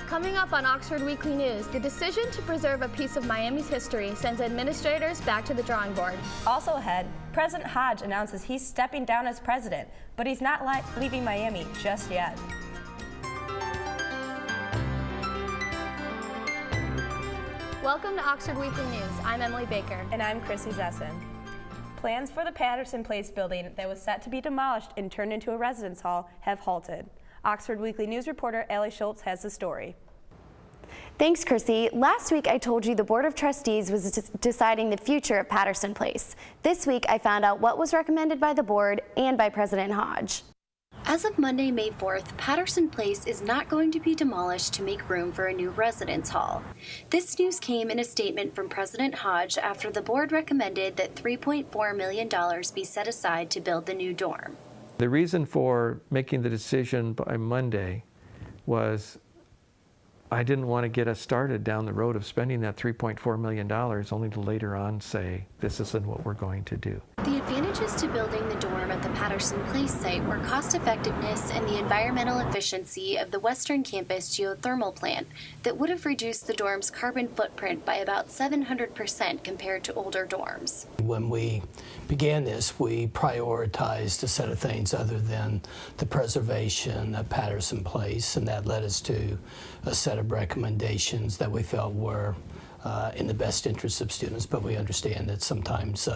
Coming up on Oxford Weekly News, the decision to preserve a piece of Miami's history sends administrators back to the drawing board. Also ahead, President Hodge announces he's stepping down as president, but he's not leaving Miami just yet. Welcome to Oxford Weekly News. I'm Emily Baker. And I'm Chrissy Zessin. Plans for the Patterson Place building that was set to be demolished and turned into a residence hall have halted. Oxford Weekly News reporter Allie Schultz has the story. Thanks, Chrissy. Last week I told you the Board of Trustees was deciding the future of Patterson Place. This week I found out what was recommended by the board and by President Hodge. As of Monday, May 4th, Patterson Place is not going to be demolished to make room for a new residence hall. This news came in a statement from President Hodge after the board recommended that $3.4 million be set aside to build the new dorm. The reason for making the decision by Monday was I didn't want to get us started down the road of spending that $3.4 million only to later on say, this isn't what we're going to do. The advantages to building the dorm at the Patterson Place site were cost effectiveness and the environmental efficiency of the Western Campus geothermal plant that would have reduced the dorm's carbon footprint by about 700% compared to older dorms. When we began this, we prioritized a set of things other than the preservation of Patterson Place, and that led us to a set of recommendations that we felt were in the best interest of students, but we understand that sometimes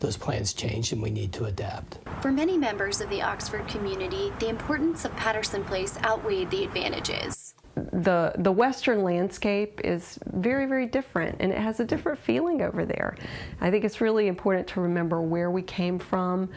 those plans change and we need to adapt. For many members of the Oxford community, the importance of Patterson Place outweighed the advantages. The western landscape is very, very different, and it has a different feeling over there. I think it's really important to remember where we came from.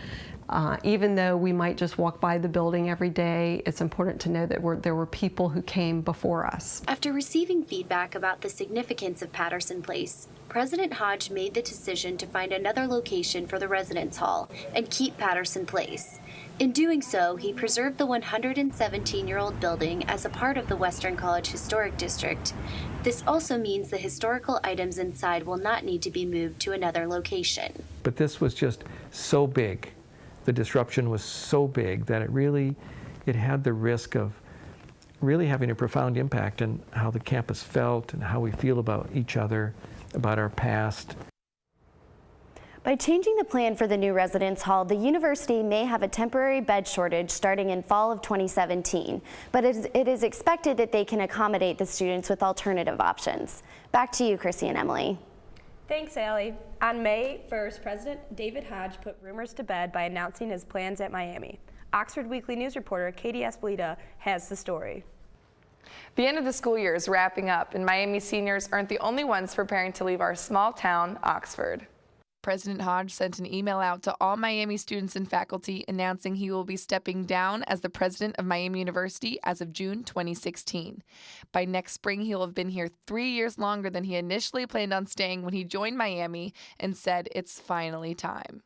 Even though we might just walk by the building every day, it's important to know that there were people who came before us. After receiving feedback about the significance of Patterson Place, President Hodge made the decision to find another location for the residence hall and keep Patterson Place. In doing so, he preserved the 117-year-old building as a part of the Western College Historic District. This also means the historical items inside will not need to be moved to another location. But this was just so big. The disruption was so big that it had the risk of really having a profound impact on how the campus felt and how we feel about each other, about our past. By changing the plan for the new residence hall, the university may have a temporary bed shortage starting in fall of 2017, but it is expected that they can accommodate the students with alternative options. Back to you, Chrissy and Emily. Thanks, Allie. On May 1st, President David Hodge put rumors to bed by announcing his plans at Miami. Oxford Weekly News reporter Katie Espolita has the story. The end of the school year is wrapping up, and Miami seniors aren't the only ones preparing to leave our small town, Oxford. President Hodge sent an email out to all Miami students and faculty announcing he will be stepping down as the president of Miami University as of June 2016. By next spring, he will have been here 3 years longer than he initially planned on staying when he joined Miami and said it's finally time.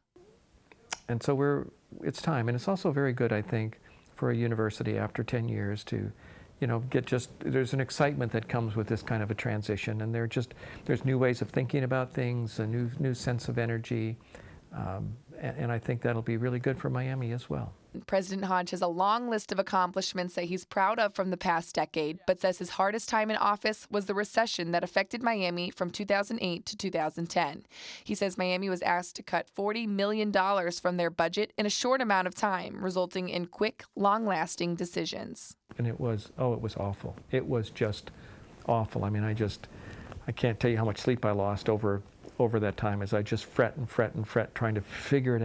And so it's time. And it's also very good, I think, for a university after 10 years to there's an excitement that comes with this kind of a transition, and there's new ways of thinking about things, a new sense of energy, and I think that'll be really good for Miami as well. President Hodge has a long list of accomplishments that he's proud of from the past decade, but says his hardest time in office was the recession that affected Miami from 2008 to 2010. He says Miami was asked to cut $40 million from their budget in a short amount of time, resulting in quick, long-lasting decisions. And it was awful. It was just awful. I mean, I can't tell you how much sleep I lost over that time as I just fret and fret and fret, trying to figure it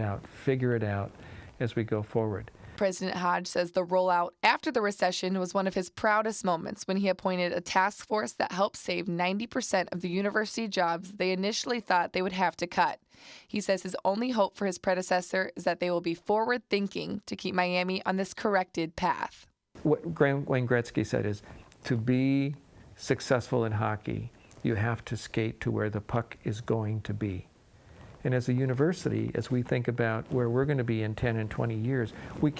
out as we go forward. President Hodge says the rollout after the recession was one of his proudest moments when he appointed a task force that helped save 90% of the university jobs they initially thought they would have to cut. He says his only hope for his predecessor is that they will be forward-thinking to keep Miami on this corrected path. What Wayne Gretzky said is, to be successful in hockey, you have to skate to where the puck is going to be. And as a university, as we think about where we're going to be in 10 and 20 years, we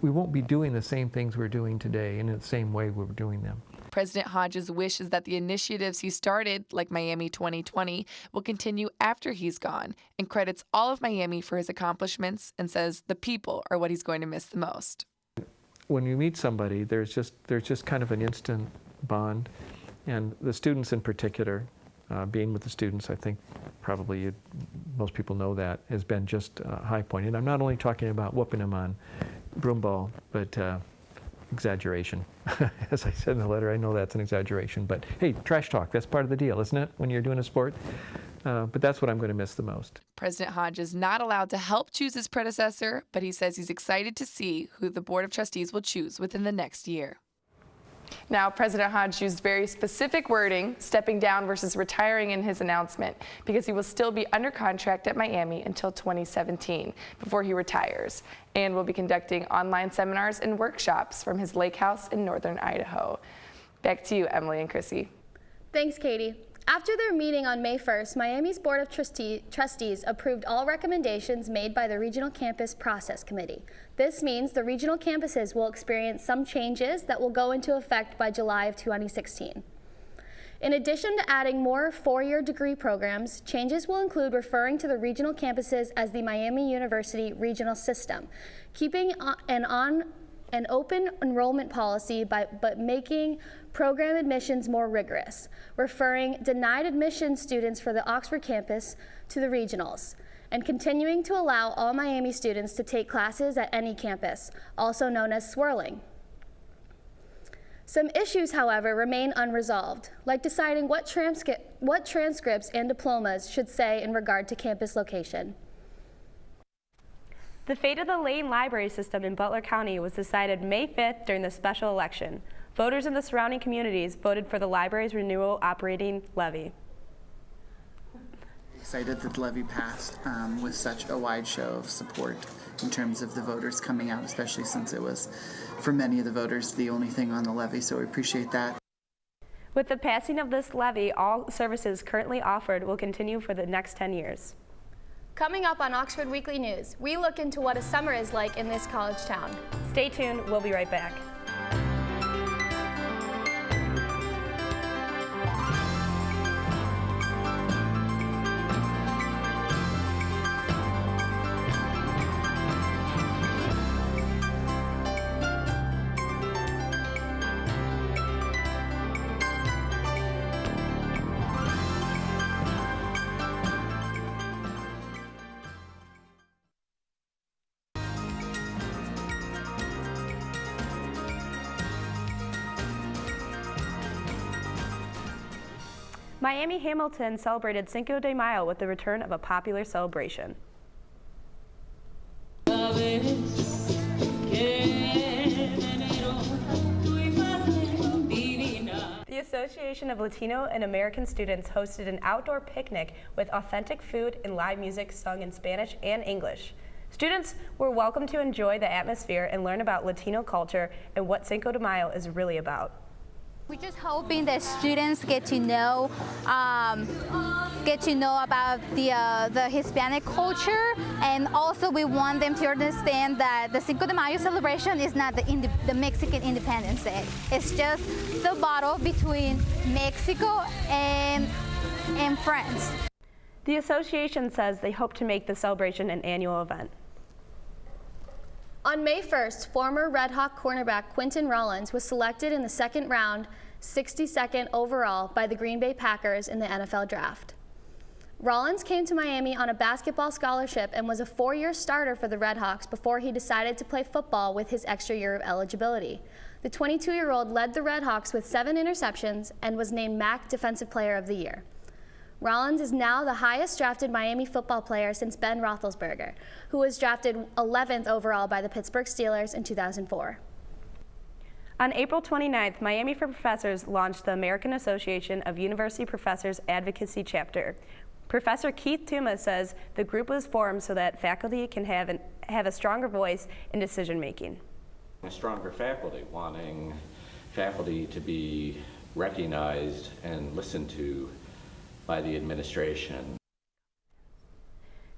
won't be doing the same things we're doing today in the same way we're doing them. President Hodge's wish is that the initiatives he started, like Miami 2020, will continue after he's gone, and credits all of Miami for his accomplishments and says the people are what he's going to miss the most. When you meet somebody, there's just kind of an instant bond. And the students in particular, being with the students, I think probably most people know that, has been just a high point. And I'm not only talking about whooping them on broomball, but exaggeration. As I said in the letter, I know that's an exaggeration, but hey, trash talk, that's part of the deal, isn't it, when you're doing a sport? But that's what I'm going to miss the most. President Hodge is not allowed to help choose his predecessor, but he says he's excited to see who the Board of Trustees will choose within the next year. Now, President Hodge used very specific wording, stepping down versus retiring, in his announcement, because he will still be under contract at Miami until 2017 before he retires, and will be conducting online seminars and workshops from his lake house in northern Idaho. Back to you, Emily and Chrissy. Thanks, Katie. After their meeting on May 1st, Miami's Board of Trustees approved all recommendations made by the Regional Campus Process Committee. This means the regional campuses will experience some changes that will go into effect by July of 2016. In addition to adding more four-year degree programs, changes will include referring to the regional campuses as the Miami University Regional System, keeping an open enrollment policy but making program admissions more rigorous, referring denied admission students for the Oxford campus to the regionals, and continuing to allow all Miami students to take classes at any campus, also known as swirling. Some issues, however, remain unresolved, like deciding what transcripts and diplomas should say in regard to campus location. The fate of the Lane Library System in Butler County was decided May 5th during the special election. Voters in the surrounding communities voted for the library's renewal operating levy. Excited that the levy passed with such a wide show of support in terms of the voters coming out, especially since it was, for many of the voters, the only thing on the levy, so we appreciate that. With the passing of this levy, all services currently offered will continue for the next 10 years. Coming up on Oxford Weekly News, we look into what a summer is like in this college town. Stay tuned, we'll be right back. Miami Hamilton celebrated Cinco de Mayo with the return of a popular celebration. The Association of Latino and American Students hosted an outdoor picnic with authentic food and live music sung in Spanish and English. Students were welcome to enjoy the atmosphere and learn about Latino culture and what Cinco de Mayo is really about. We're just hoping that students get to know about the Hispanic culture, and also we want them to understand that the Cinco de Mayo celebration is not the Mexican Independence Day. It's just the battle between Mexico and France. The association says they hope to make the celebration an annual event. On May 1st, former Red Hawk cornerback Quinton Rollins was selected in the second round, 62nd overall, by the Green Bay Packers in the NFL Draft. Rollins came to Miami on a basketball scholarship and was a 4-year starter for the Red Hawks before he decided to play football with his extra year of eligibility. The 22-year-old led the Red Hawks with 7 interceptions and was named MAC Defensive Player of the Year. Rollins is now the highest drafted Miami football player since Ben Roethlisberger, who was drafted 11th overall by the Pittsburgh Steelers in 2004. On April 29th, Miami for Professors launched the American Association of University Professors Advocacy Chapter. Professor Keith Tuma says the group was formed so that faculty can have a stronger voice in decision making. A stronger faculty, wanting faculty to be recognized and listened to by the administration.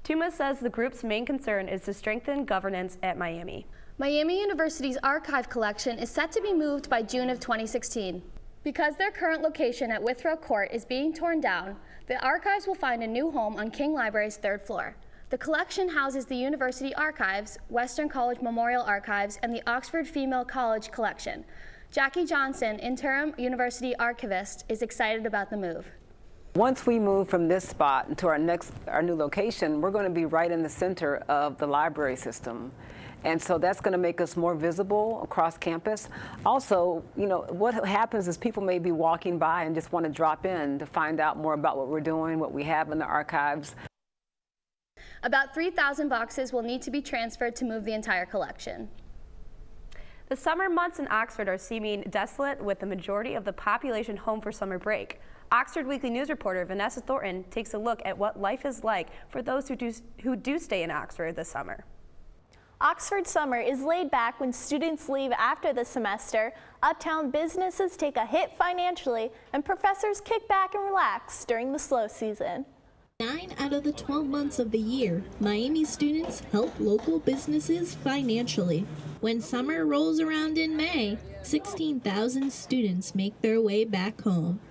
Tuma says the group's main concern is to strengthen governance at Miami. Miami University's archive collection is set to be moved by June of 2016. Because their current location at Withrow Court is being torn down, the archives will find a new home on King Library's 3rd floor. The collection houses the University Archives, Western College Memorial Archives, and the Oxford Female College Collection. Jackie Johnson, interim university archivist, is excited about the move. Once we move from this spot to our new location, we're going to be right in the center of the library system. And so that's going to make us more visible across campus. Also, you know, what happens is people may be walking by and just want to drop in to find out more about what we're doing, what we have in the archives. About 3,000 boxes will need to be transferred to move the entire collection. The summer months in Oxford are seeming desolate, with the majority of the population home for summer break. Oxford Weekly News reporter Vanessa Thornton takes a look at what life is like for those who do stay in Oxford this summer. Oxford summer is laid back when students leave after the semester, uptown businesses take a hit financially, and professors kick back and relax during the slow season. 9 out of the 12 months of the year, Miami students help local businesses financially. When summer rolls around in May, 16,000 students make their way back home.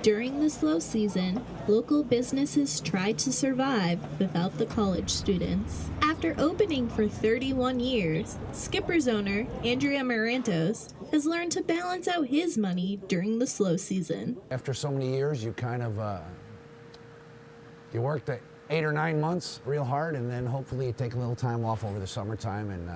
During the slow season, local businesses try to survive without the college students. After opening for 31 years, Skipper's owner, Andrea Marantos, has learned to balance out his money during the slow season. After so many years, you kind of, you work the 8 or 9 months real hard, and then hopefully you take a little time off over the summertime and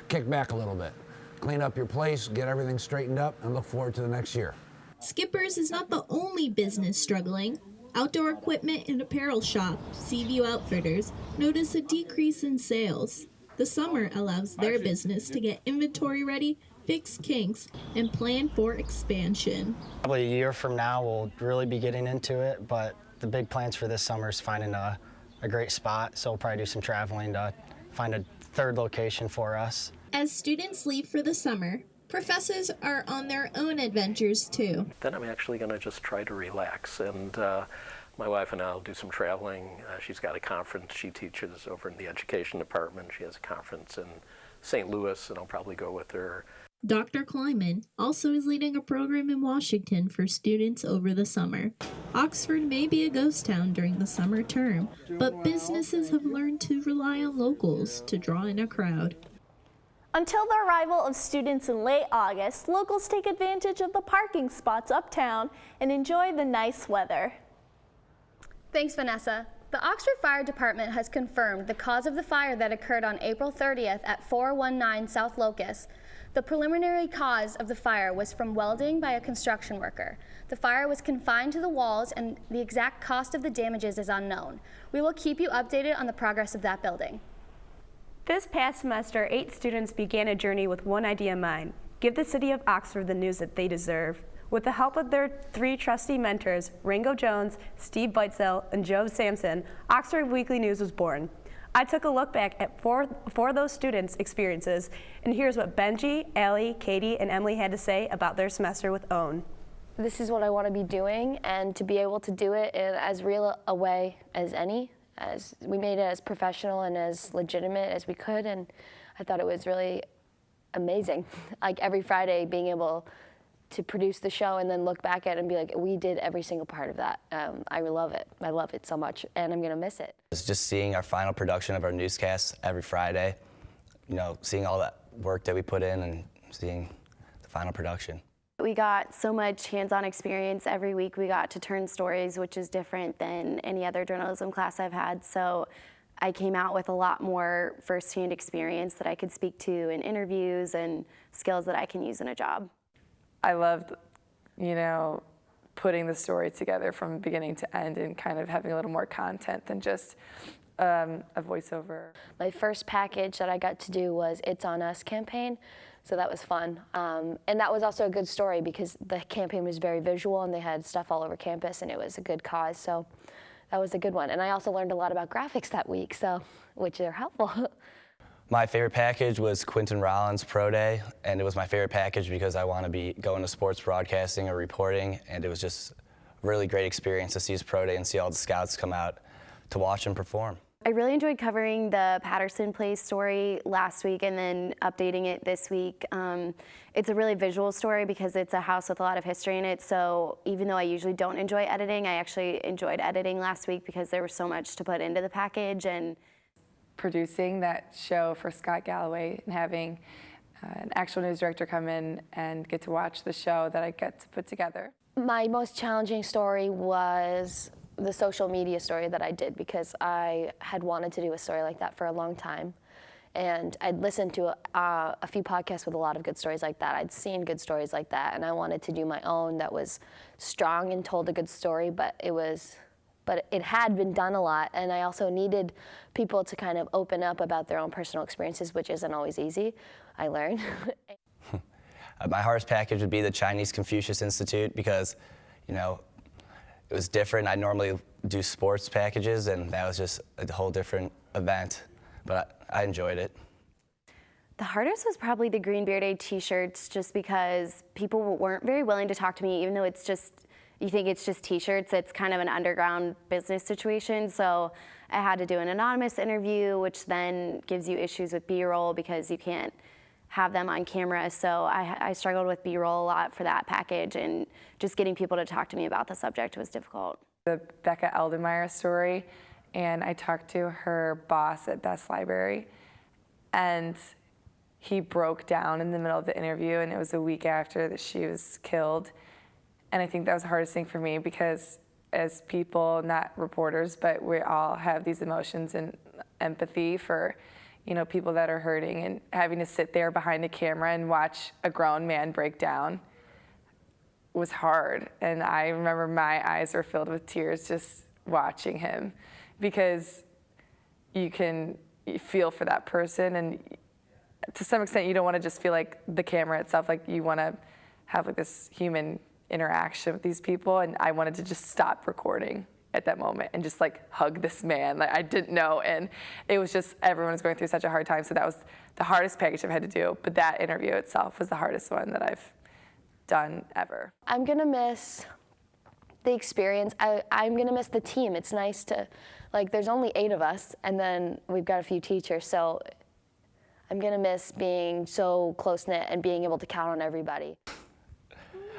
kick back a little bit. Clean up your place, get everything straightened up, and look forward to the next year. Skipper's is not the only business struggling. Outdoor equipment and apparel shop, Seaview Outfitters, notice a decrease in sales. The summer allows their business to get inventory ready, fix kinks, and plan for expansion. Probably a year from now, we'll really be getting into it, but the big plans for this summer is finding a great spot, so we'll probably do some traveling to find a third location for us. As students leave for the summer, professors are on their own adventures too. Then I'm actually going to just try to relax, and my wife and I will do some traveling. She's got a conference. She teaches over in the education department. She has a conference in St. Louis, and I'll probably go with her. Dr. Kleiman also is leading a program in Washington for students over the summer. Oxford may be a ghost town during the summer term, but businesses have learned to rely on locals to draw in a crowd. Until the arrival of students in late August, locals take advantage of the parking spots uptown and enjoy the nice weather. Thanks, Vanessa. The Oxford Fire Department has confirmed the cause of the fire that occurred on April 30th at 419 South Locust. The preliminary cause of the fire was from welding by a construction worker. The fire was confined to the walls, and the exact cost of the damages is unknown. We will keep you updated on the progress of that building. This past semester, 8 students began a journey with one idea in mind: give the city of Oxford the news that they deserve. With the help of their 3 trustee mentors, Ringo Jones, Steve Beitzel, and Joe Sampson, Oxford Weekly News was born. I took a look back at four of those students' experiences, and here's what Benji, Allie, Katie, and Emily had to say about their semester with OWN. This is what I want to be doing, and to be able to do it in as real a way as any. As we made it as professional and as legitimate as we could, and I thought it was really amazing. Like every Friday, being able to produce the show and then look back at it and be like, we did every single part of that. I love it. I love it so much, and I'm gonna miss it. It's just seeing our final production of our newscast every Friday, you know, seeing all that work that we put in and seeing the final production. We got so much hands-on experience every week. We got to turn stories, which is different than any other journalism class I've had. So I came out with a lot more firsthand experience that I could speak to in interviews and skills that I can use in a job. I loved, you know, putting the story together from beginning to end and kind of having a little more content than just a voiceover. My first package that I got to do was It's On Us campaign, so that was fun. And that was also a good story because the campaign was very visual and they had stuff all over campus and it was a good cause, so that was a good one. And I also learned a lot about graphics that week, so which are helpful. My favorite package was Quentin Rollins' Pro Day, and it was my favorite package because I want to be going to sports broadcasting or reporting, and it was just a really great experience to see his Pro Day and see all the scouts come out to watch him perform. I really enjoyed covering the Patterson Place story last week and then updating it this week. It's a really visual story because it's a house with a lot of history in it, so even though I usually don't enjoy editing, I actually enjoyed editing last week because there was so much to put into the package. And producing that show for Scott Galloway and having an actual news director come in and get to watch the show that I get to put together. My most challenging story was the social media story that I did, because I had wanted to do a story like that for a long time. And I'd listened to a few podcasts with a lot of good stories like that. I'd seen good stories like that, and I wanted to do my own that was strong and told a good story, but it had been done a lot, and I also needed people to kind of open up about their own personal experiences, which isn't always easy, I learned. My hardest package would be the Chinese Confucius Institute, because, you know, it was different. I normally do sports packages, and that was just a whole different event, but I enjoyed it. The hardest was probably the Green Beer Day t-shirts, just because people weren't very willing to talk to me, even though it's just, you think it's just t-shirts, it's kind of an underground business situation. So I had to do an anonymous interview, which then gives you issues with B-roll because you can't have them on camera. So I struggled with B-roll a lot for that package, and just getting people to talk to me about the subject was difficult. The Becca Eldemeyer story, and I talked to her boss at Best Library, and he broke down in the middle of the interview, and it was a week after that she was killed. And I think that was the hardest thing for me, because as people, not reporters, but we all have these emotions and empathy for, you know, people that are hurting, and having to sit there behind a camera and watch a grown man break down was hard. And I remember my eyes were filled with tears just watching him, because you feel for that person, and to some extent you don't want to just feel like the camera itself, like you want to have like this human interaction with these people, and I wanted to just stop recording at that moment and just like hug this man. Like, I didn't know, and it was just, everyone was going through such a hard time, so that was the hardest package I've had to do, but that interview itself was the hardest one that I've done ever. I'm gonna miss the experience. I'm gonna miss the team. It's nice to, like, there's only 8 of us, and then we've got a few teachers, so I'm gonna miss being so close-knit and being able to count on everybody.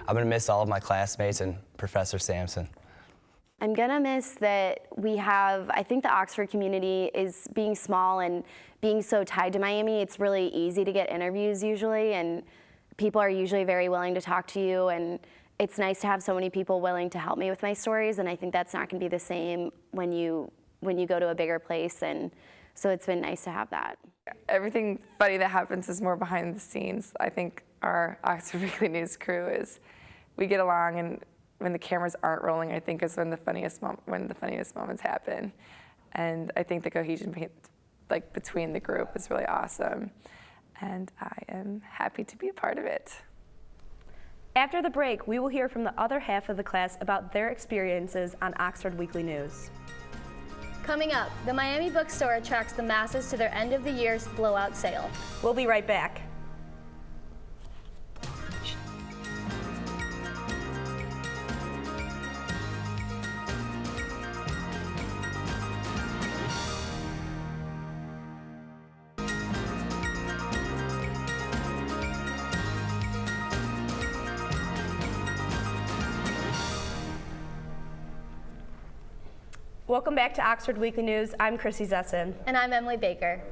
I'm gonna miss all of my classmates and Professor Sampson. I'm gonna miss that we have, I think the Oxford community is being small and being so tied to Miami, it's really easy to get interviews usually, and people are usually very willing to talk to you, and it's nice to have so many people willing to help me with my stories, and I think that's not gonna be the same when you go to a bigger place, and so it's been nice to have that. Everything funny that happens is more behind the scenes. I think our Oxford Weekly News crew we get along, and when the cameras aren't rolling, I think is when the funniest moments happen. And I think the cohesion between the group is really awesome, and I am happy to be a part of it. After the break, we will hear from the other half of the class about their experiences on Oxford Weekly News. Coming up, the Miami Bookstore attracts the masses to their end of the year's blowout sale. We'll be right back. Welcome back to Oxford Weekly News. I'm Chrissy Zessen. And I'm Emily Baker.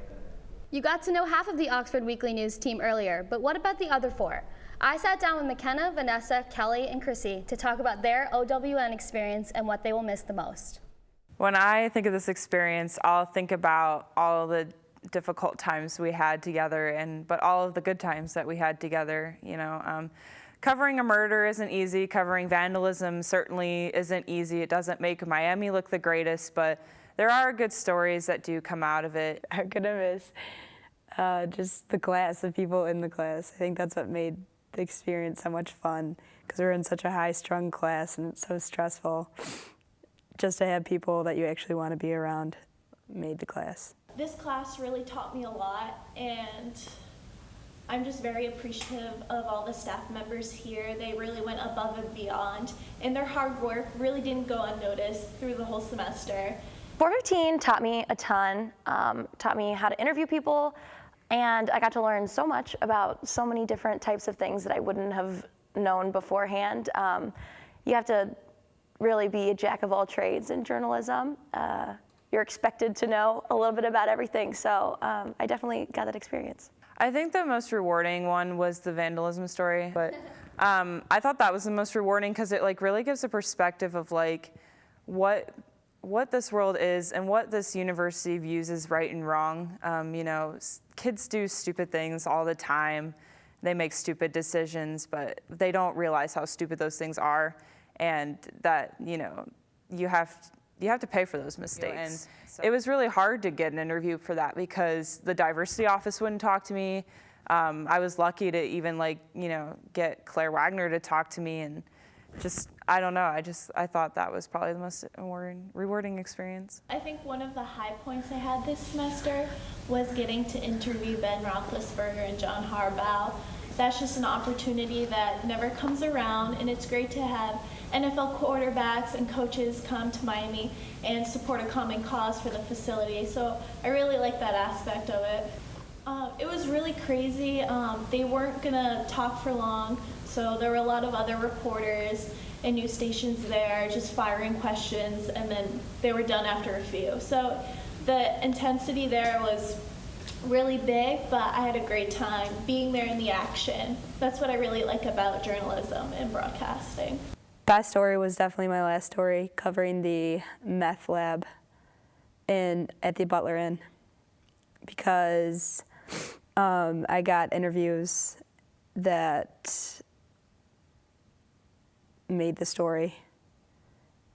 You got to know half of the Oxford Weekly News team earlier, but what about the other 4? I sat down with McKenna, Vanessa, Kelly, and Chrissy to talk about their OWN experience and what they will miss the most. When I think of this experience, I'll think about all the difficult times we had together, but all of the good times that we had together. You know, covering a murder isn't easy. Covering vandalism certainly isn't easy. It doesn't make Miami look the greatest, but there are good stories that do come out of it. I'm gonna miss just the class, the people in the class. I think that's what made the experience so much fun, because we're in such a high-strung class and it's so stressful. Just to have people that you actually want to be around made the class. This class really taught me a lot, and I'm just very appreciative of all the staff members here. They really went above and beyond, and their hard work really didn't go unnoticed through the whole semester. 415 taught me a ton, taught me how to interview people, and I got to learn so much about so many different types of things that I wouldn't have known beforehand. You have to really be a jack of all trades in journalism. You're expected to know a little bit about everything, so I definitely got that experience. I think the most rewarding one was the vandalism story, but I thought that was the most rewarding because it like really gives a perspective of like what this world is and what this university views as right and wrong. You know, kids do stupid things all the time. They make stupid decisions, but they don't realize how stupid those things are, and that, you know, you have to pay for those mistakes. And so it was really hard to get an interview for that because the diversity office wouldn't talk to me. I was lucky to even get Claire Wagner to talk to me, and just, I don't know, I thought that was probably the most rewarding experience. I think one of the high points I had this semester was getting to interview Ben Roethlisberger and John Harbaugh. That's just an opportunity that never comes around, and it's great to have NFL quarterbacks and coaches come to Miami and support a common cause for the facility. So I really like that aspect of it. It was really crazy. They weren't gonna talk for long, so there were a lot of other reporters and news stations there just firing questions, and then they were done after a few. So the intensity there was really big, but I had a great time being there in the action. That's what I really like about journalism and broadcasting. Best story was definitely my last story, covering the meth lab at the Butler Inn, because I got interviews that made the story.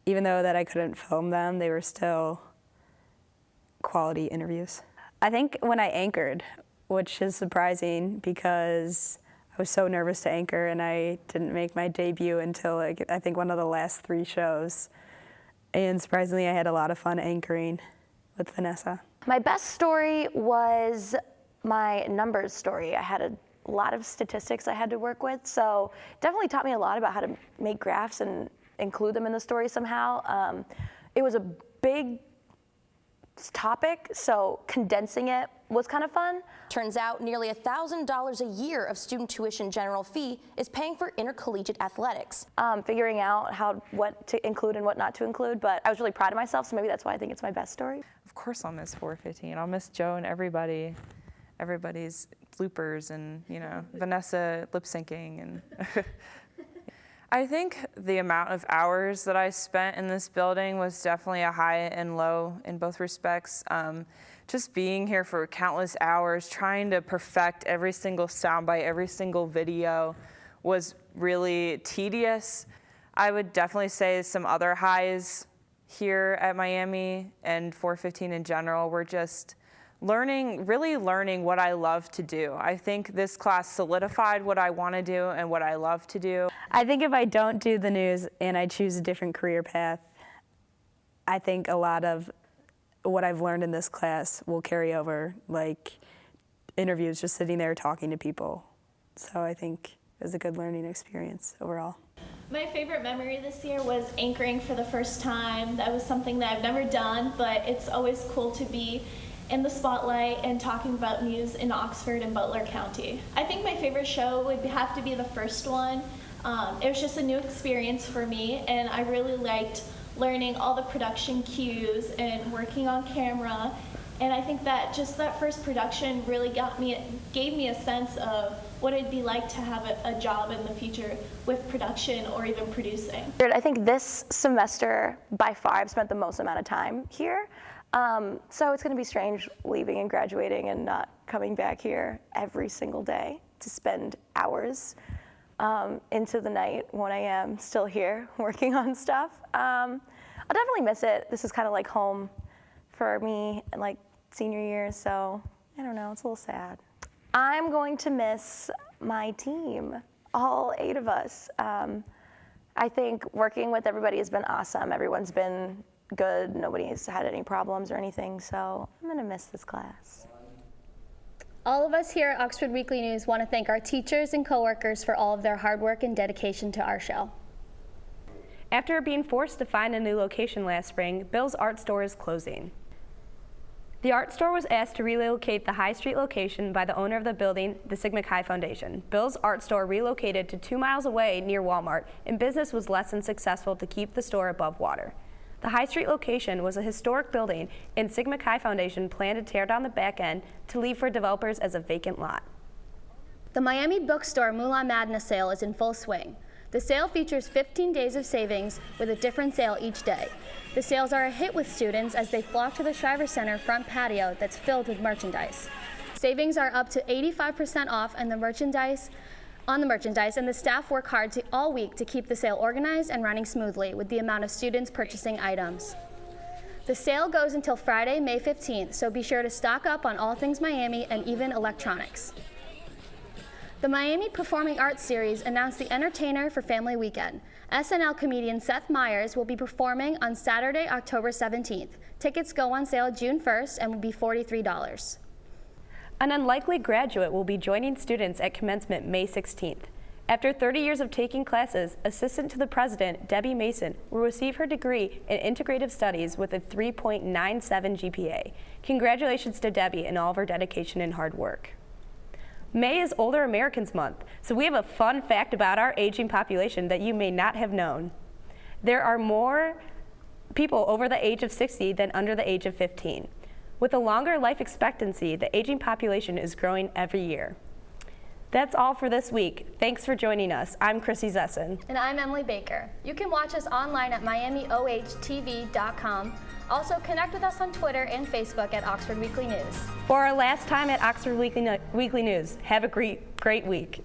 Even though that I couldn't film them, they were still quality interviews. I think when I anchored, which is surprising because I was so nervous to anchor, and I didn't make my debut until I think one of the last 3 shows. And surprisingly, I had a lot of fun anchoring with Vanessa. My best story was my numbers story. I had a lot of statistics I had to work with, so it definitely taught me a lot about how to make graphs and include them in the story somehow. It was a big topic, so condensing it was kind of fun. Turns out nearly $1,000 a year of student tuition general fee is paying for intercollegiate athletics. Figuring out what to include and what not to include, but I was really proud of myself, so maybe that's why I think it's my best story. Of course I'll miss 415. I'll miss Joe and everybody's bloopers and, Vanessa lip syncing and I think the amount of hours that I spent in this building was definitely a high and low in both respects. Just being here for countless hours, trying to perfect every single soundbite, every single video was really tedious. I would definitely say some other highs here at Miami and 415 in general were just really learning what I love to do. I think this class solidified what I want to do and what I love to do. I think if I don't do the news and I choose a different career path, I think a lot of what I've learned in this class will carry over, like interviews, just sitting there talking to people. So I think it was a good learning experience overall. My favorite memory this year was anchoring for the first time. That was something that I've never done, but it's always cool to be in the spotlight and talking about news in Oxford and Butler County. I think my favorite show would have to be the first one. It was just a new experience for me, and I really liked learning all the production cues and working on camera. And I think that just that first production really gave me a sense of what it'd be like to have a job in the future with production or even producing. I think this semester, by far, I've spent the most amount of time here. So it's going to be strange leaving and graduating and not coming back here every single day to spend hours into the night, 1 a.m., still here working on stuff. I'll definitely miss it. This is kind of like home for me, like senior year, so I don't know, it's a little sad. I'm going to miss my team, all 8 of us. I think working with everybody has been awesome. Everyone's been good. Nobody's had any problems or anything, so I'm going to miss this class. All of us here at Oxford Weekly News want to thank our teachers and coworkers for all of their hard work and dedication to our show. After being forced to find a new location last spring, Bill's Art Store is closing. The art store was asked to relocate the High Street location by the owner of the building, the Sigma Chi Foundation. Bill's Art Store relocated to 2 miles away near Walmart, and business was less than successful to keep the store above water. The High Street location was a historic building, and Sigma Chi Foundation planned to tear down the back end to leave for developers as a vacant lot. The Miami bookstore Moolah Madness sale is in full swing. The sale features 15 days of savings with a different sale each day. The sales are a hit with students as they flock to the Shriver Center front patio that's filled with merchandise. Savings are up to 85% off on the merchandise, and the staff work hard all week to keep the sale organized and running smoothly with the amount of students purchasing items. The sale goes until Friday, May 15th, so be sure to stock up on all things Miami and even electronics. The Miami Performing Arts Series announced the entertainer for Family Weekend. SNL comedian Seth Meyers will be performing on Saturday, October 17th. Tickets go on sale June 1st and will be $43. An unlikely graduate will be joining students at commencement May 16th. After 30 years of taking classes, Assistant to the President, Debbie Mason, will receive her degree in Integrative Studies with a 3.97 GPA. Congratulations to Debbie and all of her dedication and hard work. May is Older Americans Month, so we have a fun fact about our aging population that you may not have known. There are more people over the age of 60 than under the age of 15. With a longer life expectancy, the aging population is growing every year. That's all for this week. Thanks for joining us. I'm Chrissy Zesson. And I'm Emily Baker. You can watch us online at miamiohtv.com. Also, connect with us on Twitter and Facebook at Oxford Weekly News. For our last time at Oxford Weekly News, have a great week.